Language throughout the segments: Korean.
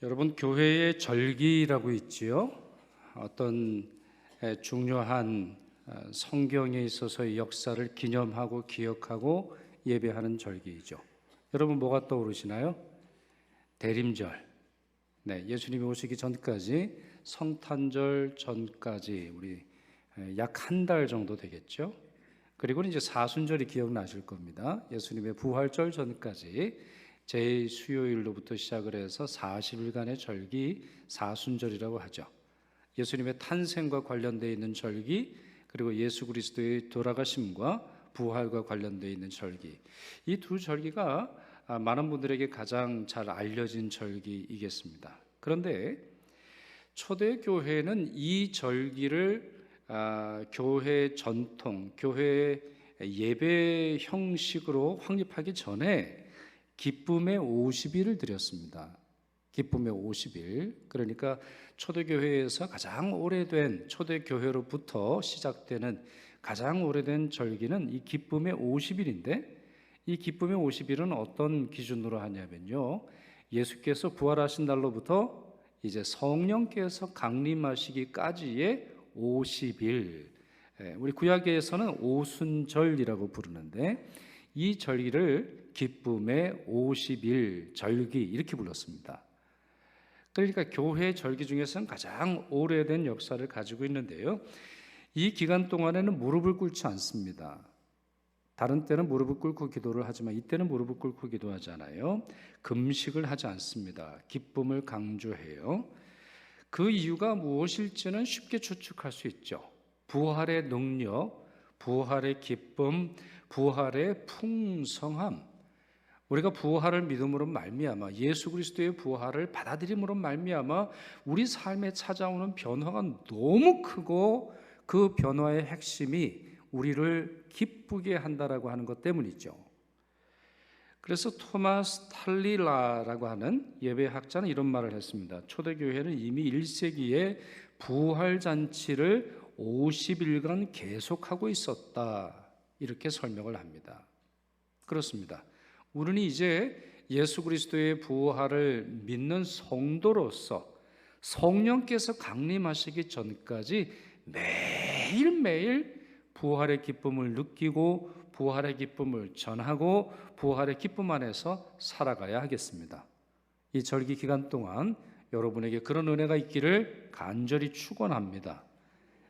여러분, 교회의 절기라고 있지요. 어떤 중요한 성경에 있어서의 역사를 기념하고 기억하고 예배하는 절기이죠. 여러분, 뭐가 떠오르시나요? 대림절. 네, 예수님이 오시기 전까지, 성탄절 전까지 우리 약 한 달 정도 되겠죠. 그리고 이제 사순절이 기억나실 겁니다. 예수님의 부활절 전까지 제 수요일로부터 시작을 해서 40일간의 절기 사순절이라고 하죠. 예수님의 탄생과 관련되어 있는 절기, 그리고 예수 그리스도의 돌아가심과 부활과 관련되어 있는 절기, 이 두 절기가 많은 분들에게 가장 잘 알려진 절기이겠습니다. 그런데 초대교회는 이 절기를 교회 전통, 교회 예배 형식으로 확립하기 전에 기쁨의 50일을 드렸습니다. 기쁨의 50일. 그러니까 초대교회에서 가장 오래된, 초대교회로부터 시작되는 가장 오래된 절기는 이 기쁨의 50일인데, 이 기쁨의 50일은 어떤 기준으로 하냐면요, 예수께서 부활하신 날로부터 이제 성령께서 강림하시기까지의 50일, 우리 구약에서는 오순절이라고 부르는데, 이 절기를 기쁨의 50일 절기 이렇게 불렀습니다. 그러니까 교회 절기 중에서는 가장 오래된 역사를 가지고 있는데요, 이 기간 동안에는 무릎을 꿇지 않습니다. 다른 때는 무릎을 꿇고 기도를 하지만 이때는 무릎을 꿇고 기도하잖아요. 금식을 하지 않습니다. 기쁨을 강조해요. 그 이유가 무엇일지는 쉽게 추측할 수 있죠. 부활의 능력, 부활의 기쁨, 부활의 풍성함. 우리가 부활을 믿음으로 말미암아, 예수 그리스도의 부활을 받아들임으로 말미암아 우리 삶에 찾아오는 변화가 너무 크고, 그 변화의 핵심이 우리를 기쁘게 한다라고 하는 것 때문이죠. 그래서 토마스 탈리라라고 하는 예배학자는 이런 말을 했습니다. 초대교회는 이미 1세기에 부활잔치를 50일간 계속하고 있었다, 이렇게 설명을 합니다. 그렇습니다. 우리는 이제 예수 그리스도의 부활을 믿는 성도로서 성령께서 강림하시기 전까지 매일매일 부활의 기쁨을 느끼고, 부활의 기쁨을 전하고, 부활의 기쁨 안에서 살아가야 하겠습니다. 이 절기 기간 동안 여러분에게 그런 은혜가 있기를 간절히 축원합니다.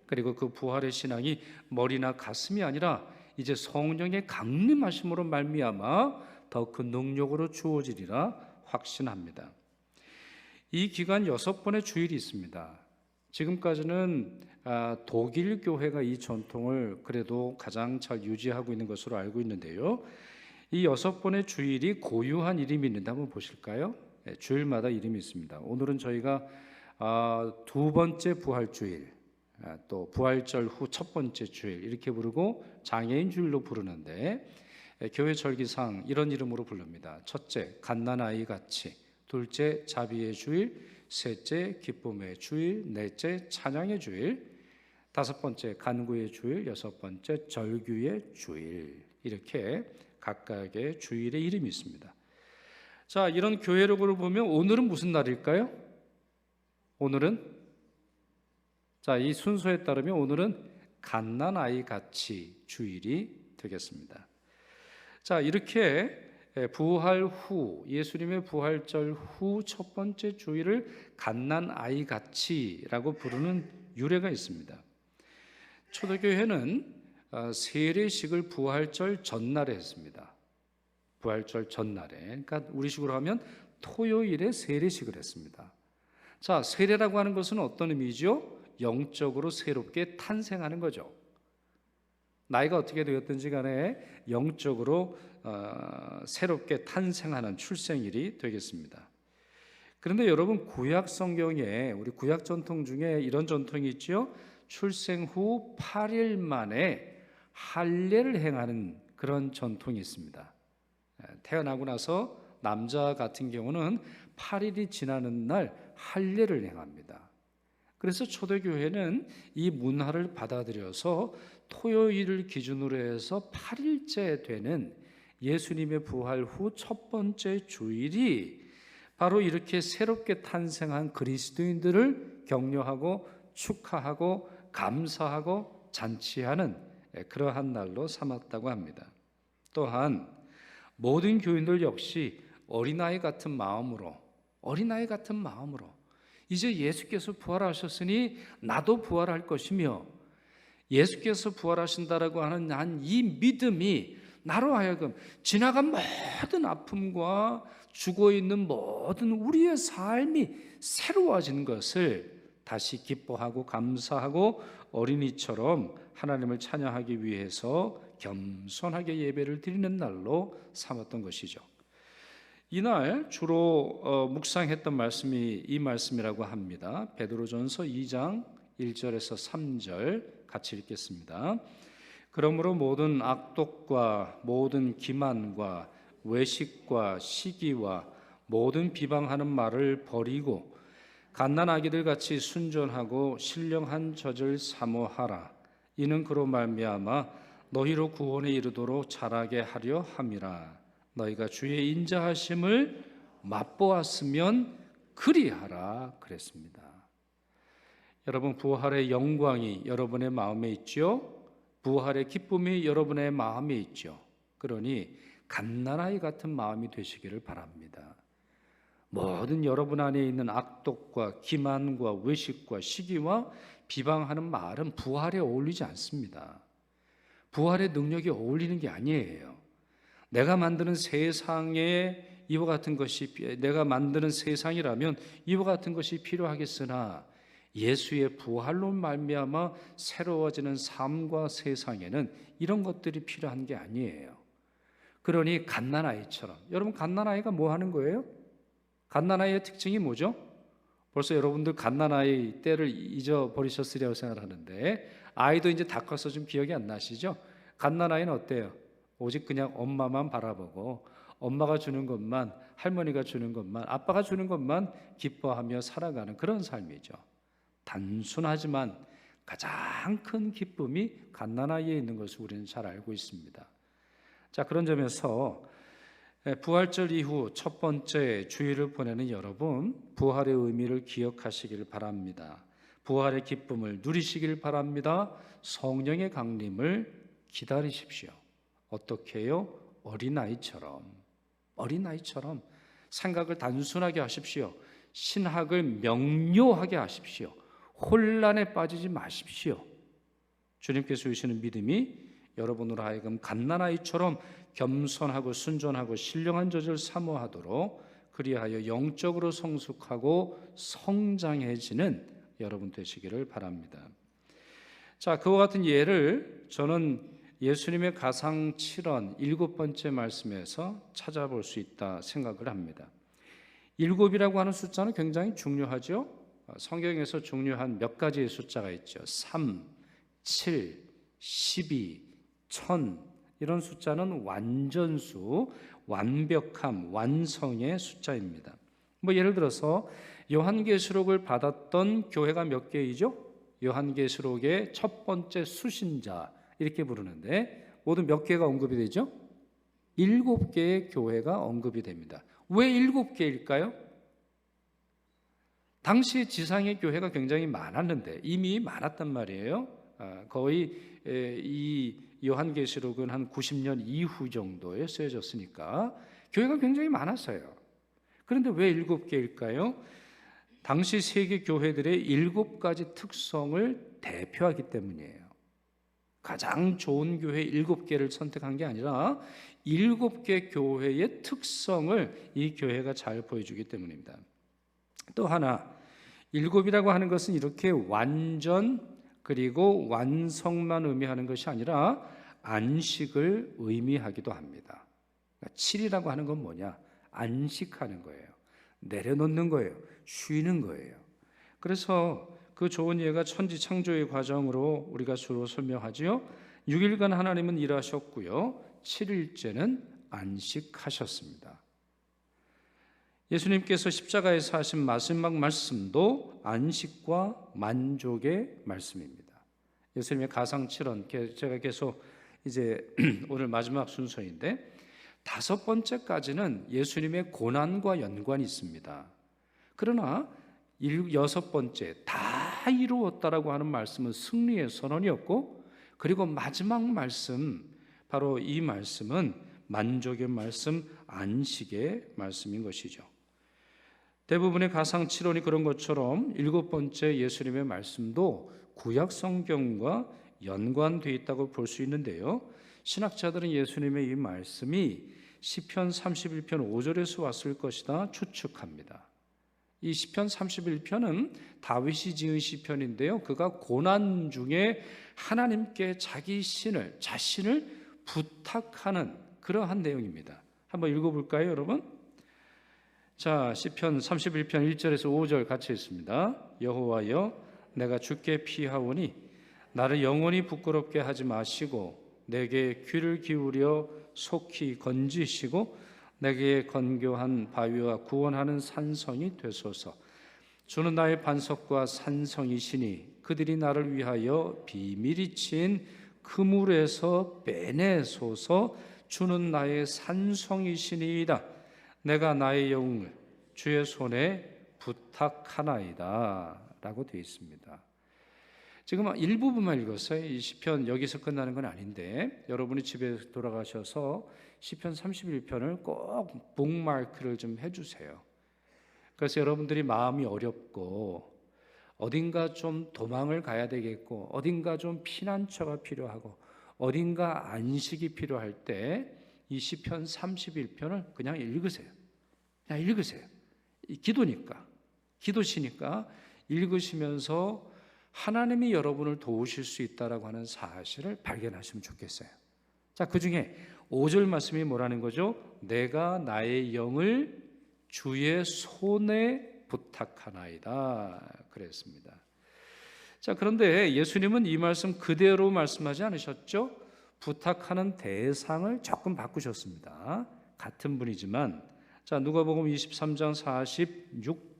그리고 그 부활의 신앙이 머리나 가슴이 아니라 이제 성령의 강림하심으로 말미암아 더 큰 능력으로 주어지리라 확신합니다. 이 기간 6번의 주일이 있습니다. 지금까지는 독일 교회가 이 전통을 그래도 가장 잘 유지하고 있는 것으로 알고 있는데요, 이 6번의 주일이 고유한 이름이 있는데 한번 보실까요? 주일마다 이름이 있습니다. 오늘은 저희가 두 번째 부활주일, 또 부활절 후 첫 번째 주일 이렇게 부르고 장애인 주일로 부르는데, 교회 절기상 이런 이름으로 부릅니다. 첫째, 갓난아이 같이. 둘째, 자비의 주일. 셋째, 기쁨의 주일. 넷째, 찬양의 주일. 다섯 번째, 간구의 주일. 여섯 번째, 절규의 주일. 이렇게 각각의 주일의 이름이 있습니다. 자, 이런 교회록을 보면 오늘은 무슨 날일까요? 오늘은, 자, 이 순서에 따르면 오늘은 갓난아이 같이 주일이 되겠습니다. 자, 이렇게 부활 후, 예수님의 부활절 후 첫 번째 주일을 갓난아이 같이라고 부르는 유래가 있습니다. 초대교회는 세례식을 부활절 전날에 했습니다. 부활절 전날에. 그러니까 우리식으로 하면 토요일에 세례식을 했습니다. 자, 세례라고 하는 것은 어떤 의미죠? 영적으로 새롭게 탄생하는 거죠. 나이가 어떻게 되었든지 간에 영적으로 새롭게 탄생하는 출생일이 되겠습니다. 그런데 여러분, 구약 성경에, 우리 구약 전통 중에 이런 전통이 있죠. 출생 후 8일 만에 할례를 행하는 그런 전통이 있습니다. 태어나고 나서 남자 같은 경우는 8일이 지나는 날 할례를 행합니다. 그래서 초대교회는 이 문화를 받아들여서 토요일을 기준으로 해서 8일째 되는 예수님의 부활 후 첫 번째 주일이 바로 이렇게 새롭게 탄생한 그리스도인들을 격려하고 축하하고 감사하고 잔치하는 그러한 날로 삼았다고 합니다. 또한 모든 교인들 역시 어린아이 같은 마음으로 이제 예수께서 부활하셨으니 나도 부활할 것이며 예수께서 부활하신다라고 하는 이 믿음이 나로 하여금 지나간 모든 아픔과 죽어있는 모든 우리의 삶이 새로워진 것을 다시 기뻐하고 감사하고 어린이처럼 하나님을 찬양하기 위해서 겸손하게 예배를 드리는 날로 삼았던 것이죠. 이날 주로 묵상했던 말씀이 이 말씀이라고 합니다. 베드로전서 2장 1절에서 3절 같이 읽겠습니다. 그러므로 모든 악독과 모든 기만과 외식과 시기와 모든 비방하는 말을 버리고 갓난아기들 같이 순전하고 신령한 젖을 사모하라. 이는 그로 말미암아 너희로 구원에 이르도록 자라게 하려 함이라. 너희가 주의 인자하심을 맛보았으면 그리하라 그랬습니다. 여러분, 부활의 영광이 여러분의 마음에 있죠? 부활의 기쁨이 여러분의 마음에 있죠. 그러니 갓난아이 같은 마음이 되시기를 바랍니다. 모든 여러분 안에 있는 악독과 기만과 외식과 시기와 비방하는 말은 부활에 어울리지 않습니다. 부활의 능력이 어울리는 게 아니에요. 내가 만드는 세상에 이와 같은 것이, 내가 만드는 세상이라면 이와 같은 것이 필요하겠으나 예수의 부활로 말미암아 새로워지는 삶과 세상에는 이런 것들이 필요한 게 아니에요. 그러니 갓난아이처럼, 여러분 갓난아이가 뭐 하는 거예요? 갓난아이의 특징이 뭐죠? 벌써 여러분들 갓난아이 때를 잊어버리셨으리라고 생각하는데, 아이도 이제 다 커서 좀 기억이 안 나시죠? 갓난아이는 어때요? 오직 그냥 엄마만 바라보고 엄마가 주는 것만, 할머니가 주는 것만, 아빠가 주는 것만 기뻐하며 살아가는 그런 삶이죠. 단순하지만 가장 큰 기쁨이 갓난아이에 있는 것을 우리는 잘 알고 있습니다. 자, 그런 점에서 부활절 이후 첫 번째 주일을 보내는 여러분, 부활의 의미를 기억하시길 바랍니다. 부활의 기쁨을 누리시길 바랍니다. 성령의 강림을 기다리십시오. 어떻게 해요? 어린아이처럼 생각을 단순하게 하십시오. 신학을 명료하게 하십시오. 혼란에 빠지지 마십시오. 주님께서 주시는 믿음이 여러분으로 하여금 갓난아이처럼 겸손하고 순전하고 신령한 젖을 사모하도록, 그리하여 영적으로 성숙하고 성장해지는 여러분 되시기를 바랍니다. 자, 그와 같은 예를 저는 예수님의 가상 7원 7번째 말씀에서 찾아볼 수 있다 생각을 합니다. 7이라고 하는 숫자는 굉장히 중요하죠. 성경에서 중요한 몇 가지의 숫자가 있죠. 3, 7, 12, 1000 이런 숫자는 완전수, 완벽함, 완성의 숫자입니다. 예를 들어서 요한계시록을 받았던 교회가 몇 개이죠? 요한계시록의 첫 번째 수신자 이렇게 부르는데 모두 몇 개가 언급이 되죠? 7개의 교회가 언급이 됩니다. 왜 7개일까요? 당시 지상의 교회가 굉장히 많았는데, 이미 많았단 말이에요. 거의 이 요한계시록은 한 90년 이후 정도에 쓰여졌으니까 교회가 굉장히 많았어요. 그런데 왜 7개일까요? 당시 세계 교회들의 7가지 특성을 대표하기 때문이에요. 가장 좋은 교회 7개를 선택한 게 아니라 7개 교회의 특성을 이 교회가 잘 보여주기 때문입니다. 또 하나, 7이라고 하는 것은 이렇게 완전 그리고 완성만 의미하는 것이 아니라 안식을 의미하기도 합니다. 7이라고 하는 건 뭐냐? 안식하는 거예요. 내려놓는 거예요. 쉬는 거예요. 그래서 그 좋은 예가 천지 창조의 과정으로 우리가 주로 설명하지요. 6일간 하나님은 일하셨고요. 7일째는 안식하셨습니다. 예수님께서 십자가에서 하신 마지막 말씀도 안식과 만족의 말씀입니다. 예수님의 가상 7원, 제가 계속 이제 오늘 마지막 순서인데, 다섯 번째까지는 예수님의 고난과 연관이 있습니다. 그러나 여섯 번째 다 이루었다라고 하는 말씀은 승리의 선언이었고, 그리고 마지막 말씀, 바로 이 말씀은 만족의 말씀, 안식의 말씀인 것이죠. 대부분의 가상 치론이 그런 것처럼 일곱 번째 예수님의 말씀도 구약 성경과 연관되어 있다고 볼 수 있는데요, 신학자들은 예수님의 이 말씀이 시편 31편 5절에서 왔을 것이다 추측합니다. 이 시편 31편은 다윗이 지은 시편인데요, 그가 고난 중에 하나님께 자신을 부탁하는 그러한 내용입니다. 한번 읽어볼까요, 여러분? 자, 시편 31편 1절에서 5절 같이 읽습니다. 여호와여, 내가 주께 피하오니 나를 영원히 부끄럽게 하지 마시고 내게 귀를 기울여 속히 건지시고 내게 건교한 바위와 구원하는 산성이 되소서. 주는 나의 반석과 산성이시니 그들이 나를 위하여 비밀이 친 그물에서 빼내소서. 주는 나의 산성이시니이다. 내가 나의 영을 주의 손에 부탁하나이다 라고 되어 있습니다. 지금 일부분만 읽었어요. 이 시편 여기서 끝나는 건 아닌데, 여러분이 집에 돌아가셔서 시편 31편을 꼭 북마크를 좀 해주세요. 그래서 여러분들이 마음이 어렵고 어딘가 좀 도망을 가야 되겠고 어딘가 좀 피난처가 필요하고 어딘가 안식이 필요할 때 이 시편 31편을 그냥 읽으세요. 그냥 읽으세요. 기도니까, 기도시니까 읽으시면서 하나님이 여러분을 도우실 수 있다라고 하는 사실을 발견하시면 좋겠어요. 자, 그 중에 5절 말씀이 뭐라는 거죠? 내가 나의 영을 주의 손에 부탁하나이다 그랬습니다. 자, 그런데 예수님은 이 말씀 그대로 말씀하지 않으셨죠? 부탁하는 대상을 조금 바꾸셨습니다. 같은 분이지만, 자, 누가복음 23장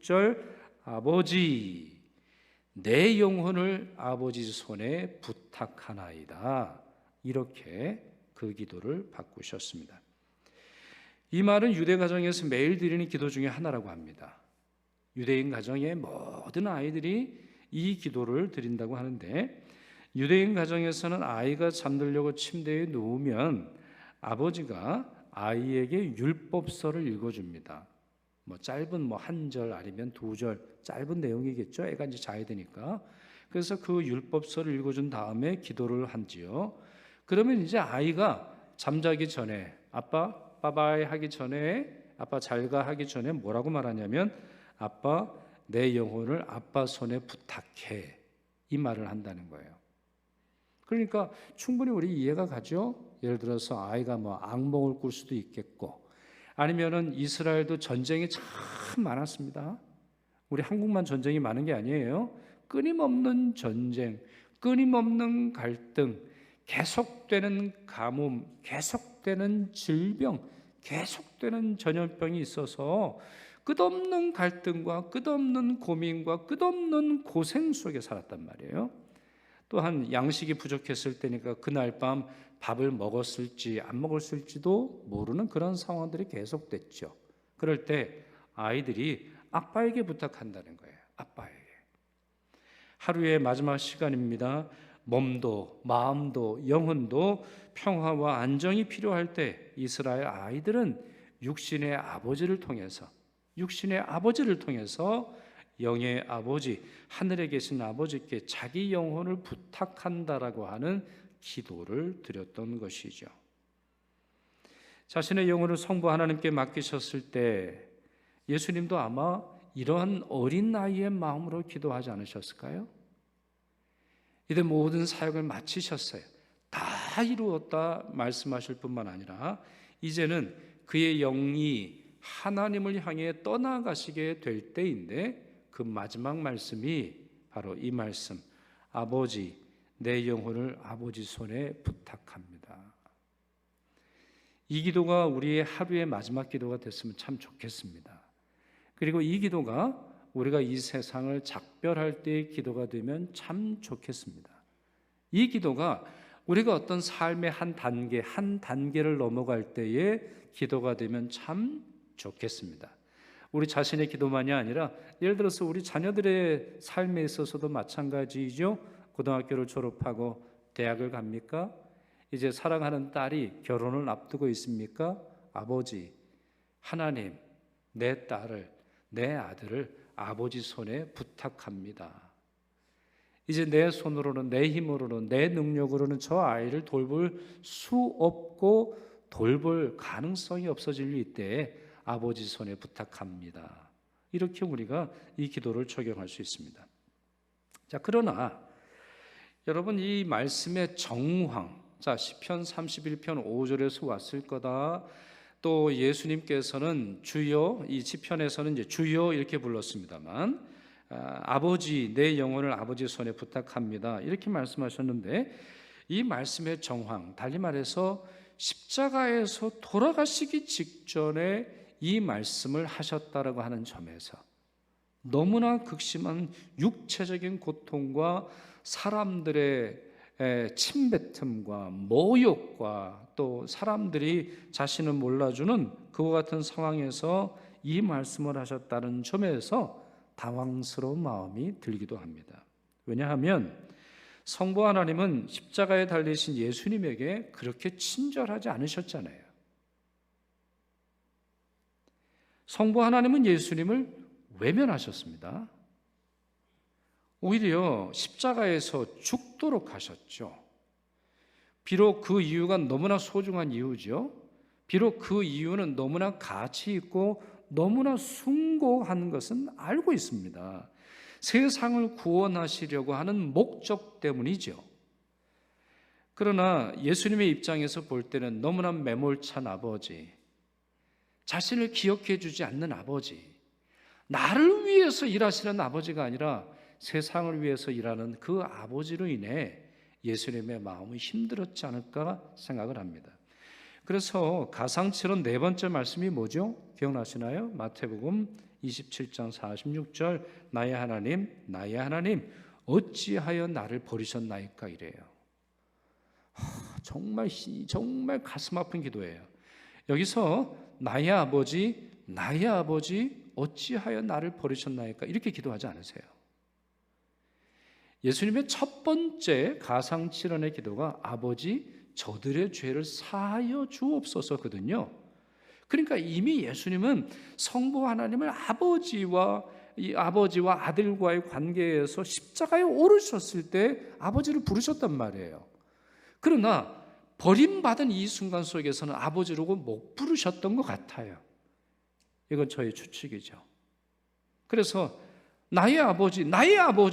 46절, 아버지 내 영혼을 아버지 손에 부탁하나이다, 이렇게 그 기도를 바꾸셨습니다. 이 말은 유대 가정에서 매일 드리는 기도 중에 하나라고 합니다. 유대인 가정의 모든 아이들이 이 기도를 드린다고 하는데, 유대인 가정에서는 아이가 잠들려고 침대에 누우면 아버지가 아이에게 율법서를 읽어줍니다. 짧은 한 절 아니면 두 절, 짧은 내용이겠죠. 애가 이제 자야 되니까. 그래서 그 율법서를 읽어준 다음에 기도를 한지요. 그러면 이제 아이가 잠자기 전에 아빠 빠바이 하기 전에, 아빠 잘가 하기 전에 뭐라고 말하냐면, 아빠 내 영혼을 아빠 손에 부탁해, 이 말을 한다는 거예요. 그러니까 충분히 우리 이해가 가죠. 예를 들어서 아이가 악몽을 꿀 수도 있겠고, 아니면은 이스라엘도 전쟁이 참 많았습니다. 우리 한국만 전쟁이 많은 게 아니에요. 끊임없는 전쟁, 끊임없는 갈등, 계속되는 가뭄, 계속되는 질병, 계속되는 전염병이 있어서 끝없는 갈등과 끝없는 고민과 끝없는 고생 속에 살았단 말이에요. 또한 양식이 부족했을 때니까 그날 밤 밥을 먹었을지 안 먹었을지도 모르는 그런 상황들이 계속됐죠. 그럴 때 아이들이 아빠에게 부탁한다는 거예요. 아빠에게. 하루의 마지막 시간입니다. 몸도 마음도 영혼도 평화와 안정이 필요할 때 이스라엘 아이들은 육신의 아버지를 통해서 영의 아버지, 하늘에 계신 아버지께 자기 영혼을 부탁한다라고 하는 기도를 드렸던 것이죠. 자신의 영혼을 성부 하나님께 맡기셨을 때 예수님도 아마 이러한 어린 나이의 마음으로 기도하지 않으셨을까요? 이제 모든 사역을 마치셨어요. 다 이루었다 말씀하실 뿐만 아니라 이제는 그의 영이 하나님을 향해 떠나가시게 될 때인데, 그 마지막 말씀이 바로 이 말씀, 아버지 내 영혼을 아버지 손에 부탁합니다. 이 기도가 우리의 하루의 마지막 기도가 됐으면 참 좋겠습니다. 그리고 이 기도가 우리가 이 세상을 작별할 때의 기도가 되면 참 좋겠습니다. 이 기도가 우리가 어떤 삶의 한 단계를 넘어갈 때에 기도가 되면 참 좋겠습니다. 우리 자신의 기도만이 아니라 예를 들어서 우리 자녀들의 삶에 있어서도 마찬가지이죠. 고등학교를 졸업하고 대학을 갑니까? 이제 사랑하는 딸이 결혼을 앞두고 있습니까? 아버지, 하나님, 내 딸을, 내 아들을 아버지 손에 부탁합니다. 이제 내 손으로는, 내 힘으로는, 내 능력으로는 저 아이를 돌볼 수 없고 돌볼 가능성이 없어질 이때에 아버지 손에 부탁합니다. 이렇게 우리가 이 기도를 적용할 수 있습니다. 자, 그러나 여러분, 이 말씀의 정황, 자, 시편 31편 5절에서 왔을 거다. 또 예수님께서는 주여, 이 시편에서는 이제 주여 이렇게 불렀습니다만, 아버지, 내 영혼을 아버지 손에 부탁합니다. 이렇게 말씀하셨는데, 이 말씀의 정황, 달리 말해서 십자가에서 돌아가시기 직전에 이 말씀을 하셨다라고 하는 점에서 너무나 극심한 육체적인 고통과 사람들의 침뱉음과 모욕과 또 사람들이 자신을 몰라주는 그와 같은 상황에서 이 말씀을 하셨다는 점에서 당황스러운 마음이 들기도 합니다. 왜냐하면 성부 하나님은 십자가에 달리신 예수님에게 그렇게 친절하지 않으셨잖아요. 성부 하나님은 예수님을 외면하셨습니다. 오히려 십자가에서 죽도록 하셨죠. 비록 그 이유가 너무나 소중한 이유죠. 비록 그 이유는 너무나 가치 있고 너무나 숭고한 것은 알고 있습니다. 세상을 구원하시려고 하는 목적 때문이죠. 그러나 예수님의 입장에서 볼 때는 너무나 매몰찬 아버지, 자신을 기억해 주지 않는 아버지, 나를 위해서 일하시는 아버지가 아니라 세상을 위해서 일하는 그 아버지로 인해 예수님의 마음이 힘들었지 않을까 생각을 합니다. 그래서 가상치론 네 번째 말씀이 뭐죠? 기억나시나요? 마태복음 27장 46절, 나의 하나님 어찌하여 나를 버리셨나이까 이래요. 정말 가슴 아픈 기도예요. 여기서 나의 아버지 어찌하여 나를 버리셨나이까 이렇게 기도하지 않으세요. 예수님의 첫 번째 가상칠언의 기도가 아버지 저들의 죄를 사하여 주옵소서거든요. 그러니까 이미 예수님은 성부 하나님을 아버지와 아들과의 관계에서 십자가에 오르셨을 때 아버지를 부르셨단 말이에요. 그러나 버림받은 이 순간 속에서는 아버지라고 못 부르셨던 것 같아요. 이건 저의 추측이죠. 그래서 나의 아버지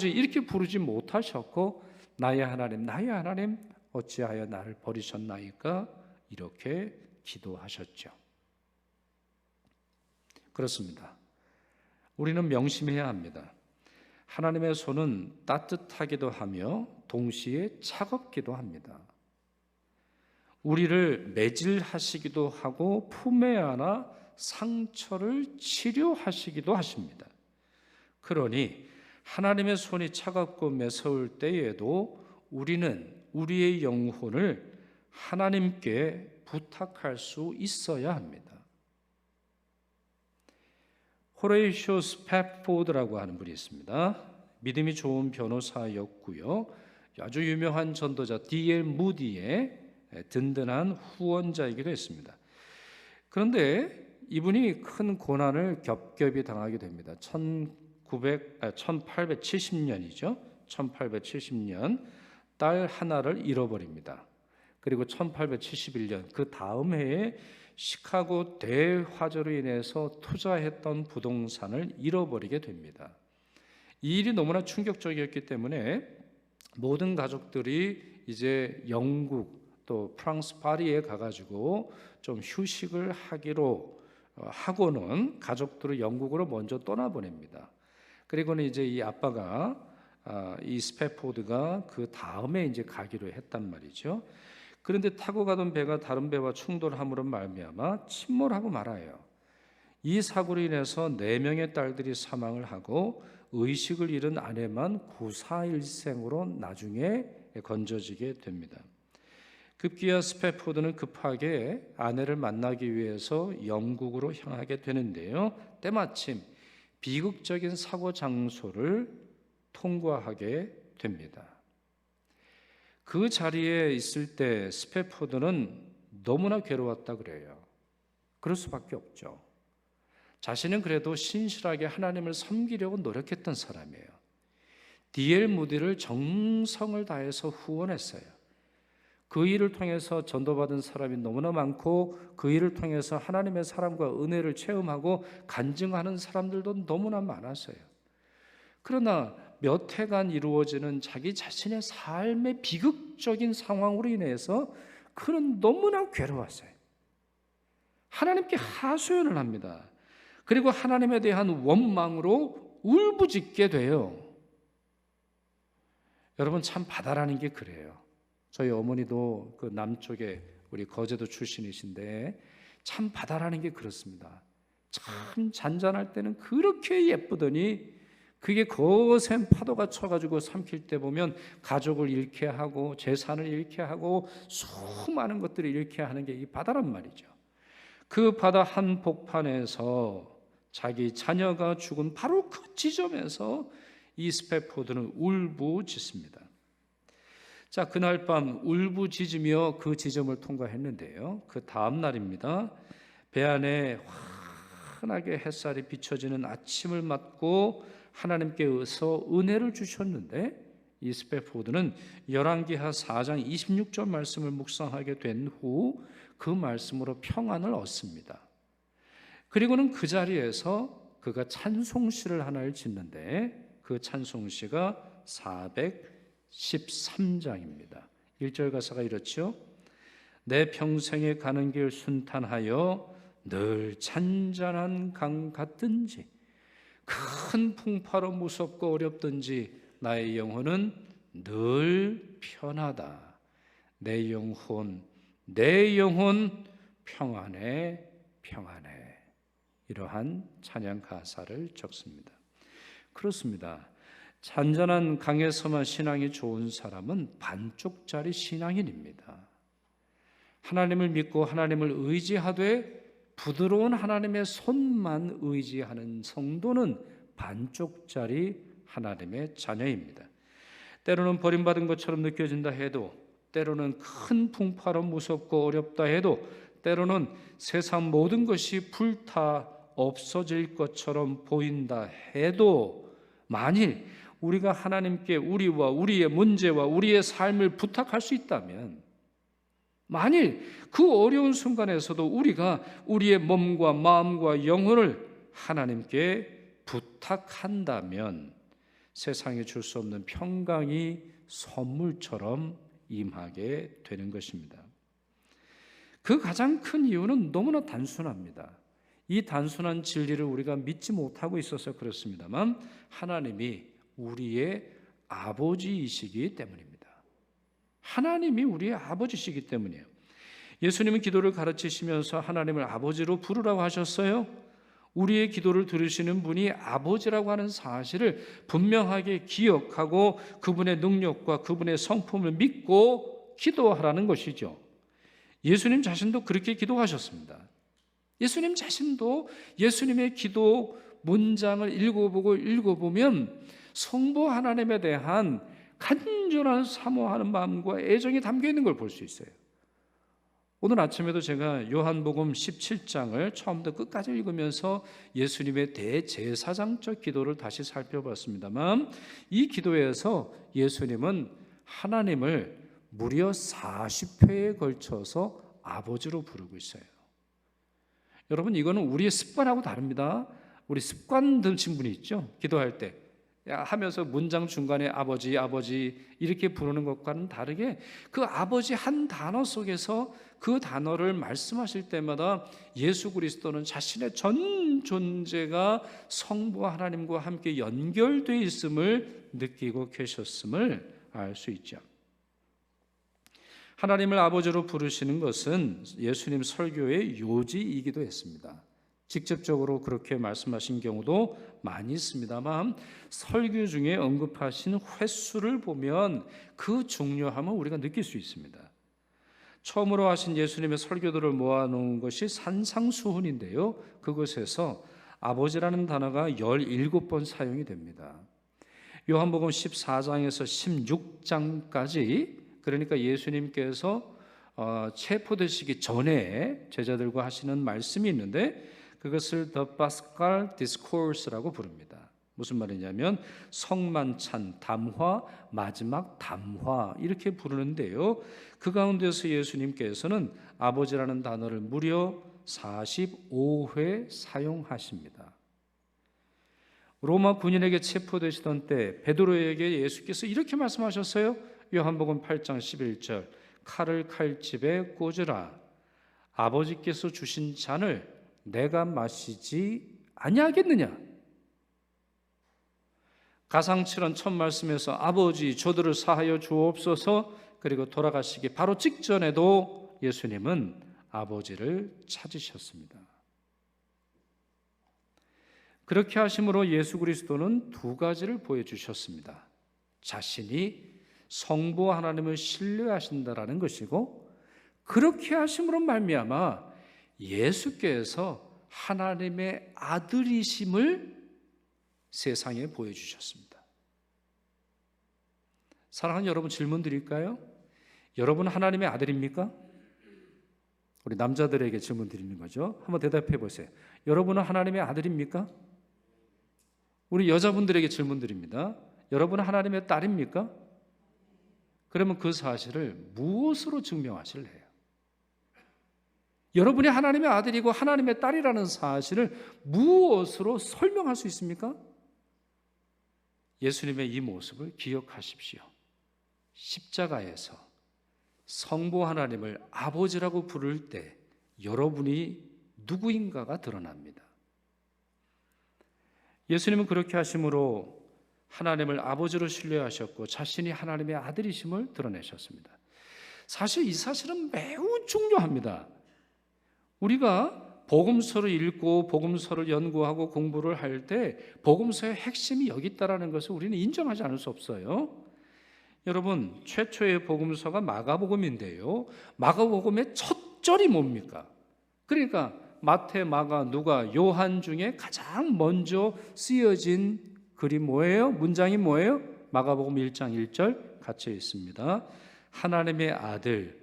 이렇게 부르지 못하셨고 나의 하나님 어찌하여 나를 버리셨나이까 이렇게 기도하셨죠. 그렇습니다. 우리는 명심해야 합니다. 하나님의 손은 따뜻하기도 하며 동시에 차갑기도 합니다. 우리를 매질하시기도 하고 품에 안아 상처를 치료하시기도 하십니다. 그러니 하나님의 손이 차갑고 매서울 때에도 우리는 우리의 영혼을 하나님께 부탁할 수 있어야 합니다. 호레이쇼 스패포드라고 하는 분이 있습니다. 믿음이 좋은 변호사였고요. 아주 유명한 전도자 D.L. 무디의 든든한 후원자이기도 했습니다. 그런데 이분이 큰 고난을 겹겹이 당하게 됩니다. 1870년이죠. 1870년 딸 하나를 잃어버립니다. 그리고 1871년 그 다음 해에 시카고 대화재로 인해서 투자했던 부동산을 잃어버리게 됩니다. 이 일이 너무나 충격적이었기 때문에 모든 가족들이 이제 영국 또 프랑스 파리에 가가지고 좀 휴식을 하기로 하고는 가족들을 영국으로 먼저 떠나보냅니다. 그리고는 이제 이 아빠가 이 스패포드가 그 다음에 이제 가기로 했단 말이죠. 그런데 타고 가던 배가 다른 배와 충돌함으로 말미암아 침몰하고 말아요. 이 사고로 인해서 4명의 딸들이 사망을 하고 의식을 잃은 아내만 구사일생으로 나중에 건져지게 됩니다. 급기야 스패포드는 급하게 아내를 만나기 위해서 영국으로 향하게 되는데요. 때마침 비극적인 사고 장소를 통과하게 됩니다. 그 자리에 있을 때 스패포드는 너무나 괴로웠다 그래요. 그럴 수밖에 없죠. 자신은 그래도 신실하게 하나님을 섬기려고 노력했던 사람이에요. D.L. 무디를 정성을 다해서 후원했어요. 그 일을 통해서 전도받은 사람이 너무나 많고 그 일을 통해서 하나님의 사랑과 은혜를 체험하고 간증하는 사람들도 너무나 많았어요. 그러나 몇 해간 이루어지는 자기 자신의 삶의 비극적인 상황으로 인해서 그는 너무나 괴로웠어요. 하나님께 하소연을 합니다. 그리고 하나님에 대한 원망으로 울부짖게 돼요. 여러분, 참 바다라는 게 그래요. 저희 어머니도 그 남쪽에 우리 거제도 출신이신데 참 바다라는 게 그렇습니다. 참 잔잔할 때는 그렇게 예쁘더니 그게 거센 파도가 쳐가지고 삼킬 때 보면 가족을 잃게 하고 재산을 잃게 하고 수많은 것들을 잃게 하는 게 이 바다란 말이죠. 그 바다 한복판에서 자기 자녀가 죽은 바로 그 지점에서 이 스패포드는 울부짖습니다. 자, 그날 밤 울부짖으며 그 지점을 통과했는데요. 그 다음 날입니다. 배 안에 환하게 햇살이 비춰지는 아침을 맞고 하나님께서 은혜를 주셨는데 이 스패포드는 열왕기하 4장 26절 말씀을 묵상하게 된 후 그 말씀으로 평안을 얻습니다. 그리고는 그 자리에서 그가 찬송시를 하나를 짓는데 그 찬송시가 413장입니다. 1절 가사가 이렇죠. 내 평생에 가는 길 순탄하여 늘 잔잔한 강 같든지 큰 풍파로 무섭고 어렵든지 나의 영혼은 늘 편하다. 내 영혼 평안해 평안해. 이러한 찬양 가사를 적습니다. 그렇습니다. 잔잔한 강에서만 신앙이 좋은 사람은 반쪽짜리 신앙인입니다. 하나님을 믿고 하나님을 의지하되 부드러운 하나님의 손만 의지하는 성도는 반쪽짜리 하나님의 자녀입니다. 때로는 버림받은 것처럼 느껴진다 해도, 때로는 큰 풍파로 무섭고 어렵다 해도, 때로는 세상 모든 것이 불타 없어질 것처럼 보인다 해도, 만일 우리가 하나님께 우리와 우리의 문제와 우리의 삶을 부탁할 수 있다면, 만일 그 어려운 순간에서도 우리가 우리의 몸과 마음과 영혼을 하나님께 부탁한다면 세상에 줄 수 없는 평강이 선물처럼 임하게 되는 것입니다. 그 가장 큰 이유는 너무나 단순합니다. 이 단순한 진리를 우리가 믿지 못하고 있어서 그렇습니다만 하나님이 우리의 아버지이시기 때문입니다. 하나님이 우리의 아버지시기 때문이에요. 예수님은 기도를 가르치시면서 하나님을 아버지로 부르라고 하셨어요. 우리의 기도를 들으시는 분이 아버지라고 하는 사실을 분명하게 기억하고 그분의 능력과 그분의 성품을 믿고 기도하라는 것이죠. 예수님 자신도 그렇게 기도하셨습니다. 예수님 자신도 예수님의 기도 문장을 읽어보면 성부 하나님에 대한 간절한 사모하는 마음과 애정이 담겨 있는 걸 볼 수 있어요. 오늘 아침에도 제가 요한복음 17장을 처음부터 끝까지 읽으면서 예수님의 대제사장적 기도를 다시 살펴봤습니다만 이 기도에서 예수님은 하나님을 무려 40회에 걸쳐서 아버지로 부르고 있어요. 여러분, 이거는 우리의 습관하고 다릅니다. 우리 습관 드신 분이 있죠. 기도할 때 하면서 문장 중간에 아버지 아버지 이렇게 부르는 것과는 다르게 그 아버지 한 단어 속에서 그 단어를 말씀하실 때마다 예수 그리스도는 자신의 전 존재가 성부와 하나님과 함께 연결되어 있음을 느끼고 계셨음을 알 수 있죠. 하나님을 아버지로 부르시는 것은 예수님 설교의 요지이기도 했습니다. 직접적으로 그렇게 말씀하신 경우도 많이 있습니다만 설교 중에 언급하신 횟수를 보면 그 중요함을 우리가 느낄 수 있습니다. 처음으로 하신 예수님의 설교들을 모아놓은 것이 산상수훈인데요. 그것에서 아버지라는 단어가 17번 사용이 됩니다. 요한복음 14장에서 16장까지, 그러니까 예수님께서 체포되시기 전에 제자들과 하시는 말씀이 있는데 그것을 The Paschal Discourse라고 부릅니다. 무슨 말이냐면 성만찬 담화, 마지막 담화 이렇게 부르는데요. 그 가운데서 예수님께서는 아버지라는 단어를 무려 45회 사용하십니다. 로마 군인에게 체포되시던 때 베드로에게 예수께서 이렇게 말씀하셨어요. 요한복음 8장 11절, 칼을 칼집에 꽂으라. 아버지께서 주신 잔을 내가 마시지 아니하겠느냐. 가상칠언 첫 말씀에서 아버지 저들을 사하여 주옵소서, 그리고 돌아가시기 바로 직전에도 예수님은 아버지를 찾으셨습니다. 그렇게 하심으로 예수 그리스도는 두 가지를 보여주셨습니다. 자신이 성부 하나님을 신뢰하신다라는 것이고, 그렇게 하심으로 말미암아 예수께서 하나님의 아들이심을 세상에 보여주셨습니다. 사랑하는 여러분, 질문 드릴까요? 여러분 하나님의 아들입니까? 우리 남자들에게 질문 드리는 거죠. 한번 대답해 보세요. 여러분은 하나님의 아들입니까? 우리 여자분들에게 질문 드립니다. 여러분은 하나님의 딸입니까? 그러면 그 사실을 무엇으로 증명하실래요? 여러분이 하나님의 아들이고 하나님의 딸이라는 사실을 무엇으로 설명할 수 있습니까? 예수님의 이 모습을 기억하십시오. 십자가에서 성부 하나님을 아버지라고 부를 때 여러분이 누구인가가 드러납니다. 예수님은 그렇게 하심으로 하나님을 아버지로 신뢰하셨고 자신이 하나님의 아들이심을 드러내셨습니다. 사실 이 사실은 매우 중요합니다. 우리가 복음서를 읽고 복음서를 연구하고 공부를 할 때 복음서의 핵심이 여기 있다는 것을 우리는 인정하지 않을 수 없어요. 여러분, 최초의 복음서가 마가복음인데요. 마가복음의 첫 절이 뭡니까? 그러니까 마태, 마가, 누가, 요한 중에 가장 먼저 쓰여진 글이 뭐예요? 문장이 뭐예요? 마가복음 1장 1절 갇혀 있습니다. 하나님의 아들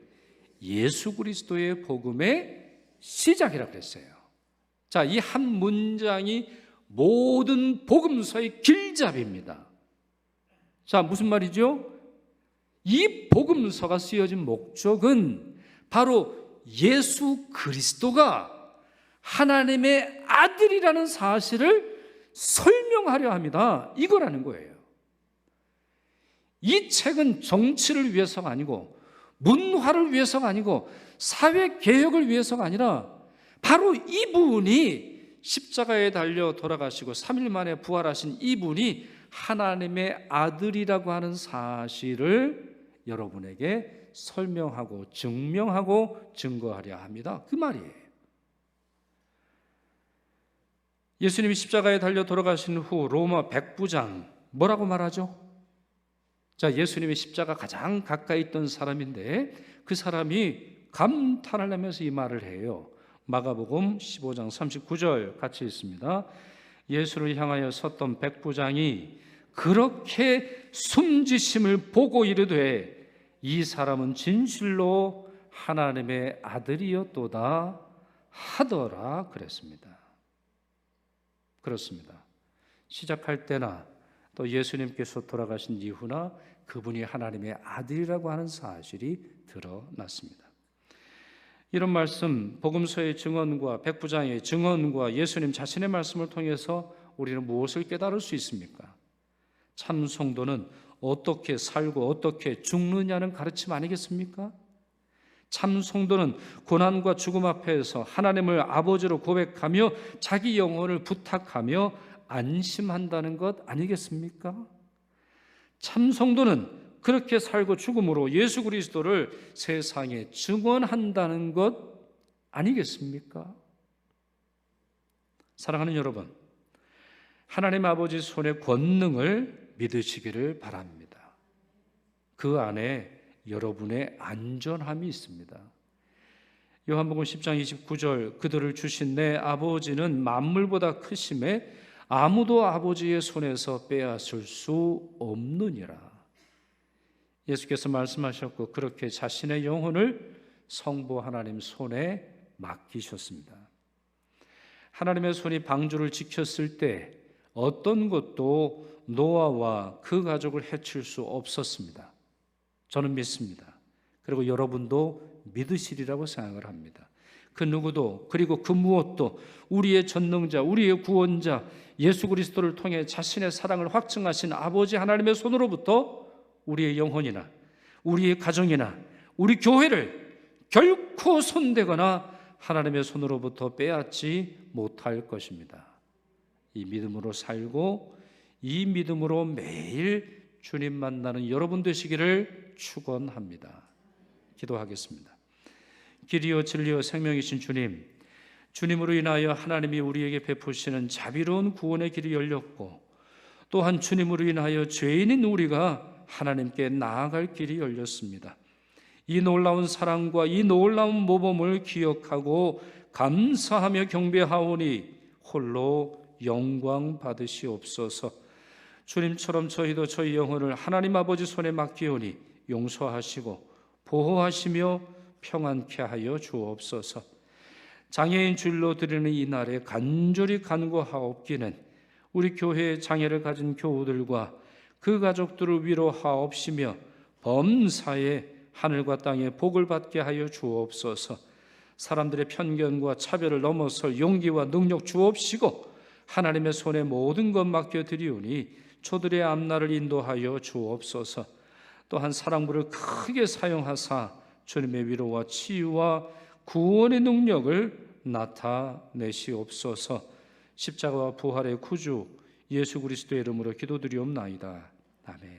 예수 그리스도의 복음의 시작이라고 그랬어요. 자, 이 한 문장이 모든 복음서의 길잡이입니다. 자, 무슨 말이죠? 이 복음서가 쓰여진 목적은 바로 예수 그리스도가 하나님의 아들이라는 사실을 설명하려 합니다. 이거라는 거예요. 이 책은 정치를 위해서가 아니고 문화를 위해서가 아니고 사회 개혁을 위해서가 아니라 바로 이분이 십자가에 달려 돌아가시고 3일 만에 부활하신 이분이 하나님의 아들이라고 하는 사실을 여러분에게 설명하고 증명하고 증거하려 합니다. 그 말이에요. 예수님이 십자가에 달려 돌아가신 후 로마 백부장 뭐라고 말하죠? 자, 예수님이 십자가 가장 가까이 있던 사람인데 그 사람이 감탄을 하면서 이 말을 해요. 마가복음 15장 39절 같이 있습니다. 예수를 향하여 섰던 백부장이 그렇게 숨지심을 보고 이르되 이 사람은 진실로 하나님의 아들이었도다 하더라 그랬습니다. 그렇습니다. 시작할 때나 또 예수님께서 돌아가신 이후나 그분이 하나님의 아들이라고 하는 사실이 드러났습니다. 이런 말씀, 복음서의 증언과 백부장의 증언과 예수님 자신의 말씀을 통해서 우리는 무엇을 깨달을 수 있습니까? 참 성도는 어떻게 살고 어떻게 죽느냐는 가르침 아니겠습니까? 참 성도는 고난과 죽음 앞에서 하나님을 아버지로 고백하며 자기 영혼을 부탁하며 안심한다는 것 아니겠습니까? 참 성도는 그렇게 살고 죽음으로 예수 그리스도를 세상에 증언한다는 것 아니겠습니까? 사랑하는 여러분, 하나님 아버지 손의 권능을 믿으시기를 바랍니다. 그 안에 여러분의 안전함이 있습니다. 요한복음 10장 29절 그들을 주신 내 아버지는 만물보다 크심에 아무도 아버지의 손에서 빼앗을 수 없느니라. 예수께서 말씀하셨고 그렇게 자신의 영혼을 성부 하나님 손에 맡기셨습니다. 하나님의 손이 방주를 지켰을 때 어떤 것도 노아와 그 가족을 해칠 수 없었습니다. 저는 믿습니다. 그리고 여러분도 믿으시리라고 생각을 합니다. 그 누구도 그리고 그 무엇도 우리의 전능자, 우리의 구원자 예수 그리스도를 통해 자신의 사랑을 확증하신 아버지 하나님의 손으로부터 우리의 영혼이나 우리의 가정이나 우리 교회를 결코 손대거나 하나님의 손으로부터 빼앗지 못할 것입니다. 이 믿음으로 살고 이 믿음으로 매일 주님 만나는 여러분 되시기를 축원합니다. 기도하겠습니다. 길이요 진리요 생명이신 주님, 주님으로 인하여 하나님이 우리에게 베푸시는 자비로운 구원의 길이 열렸고 또한 주님으로 인하여 죄인인 우리가 하나님께 나아갈 길이 열렸습니다. 이 놀라운 사랑과 이 놀라운 모범을 기억하고 감사하며 경배하오니 홀로 영광 받으시옵소서. 주님처럼 저희도 저희 영혼을 하나님 아버지 손에 맡기오니 용서하시고 보호하시며 평안케 하여 주옵소서. 장애인 주일로 드리는 이 날에 간절히 간구하옵기는 우리 교회에 장애를 가진 교우들과 그 가족들을 위로하옵시며 범사에 하늘과 땅에 복을 받게 하여 주옵소서. 사람들의 편견과 차별을 넘어설 용기와 능력 주옵시고 하나님의 손에 모든 것 맡겨드리오니 초들의 앞날을 인도하여 주옵소서. 또한 사랑부를 크게 사용하사 주님의 위로와 치유와 구원의 능력을 나타내시옵소서. 십자가와 부활의 구주 예수 그리스도의 이름으로 기도드리옵나이다. 아멘.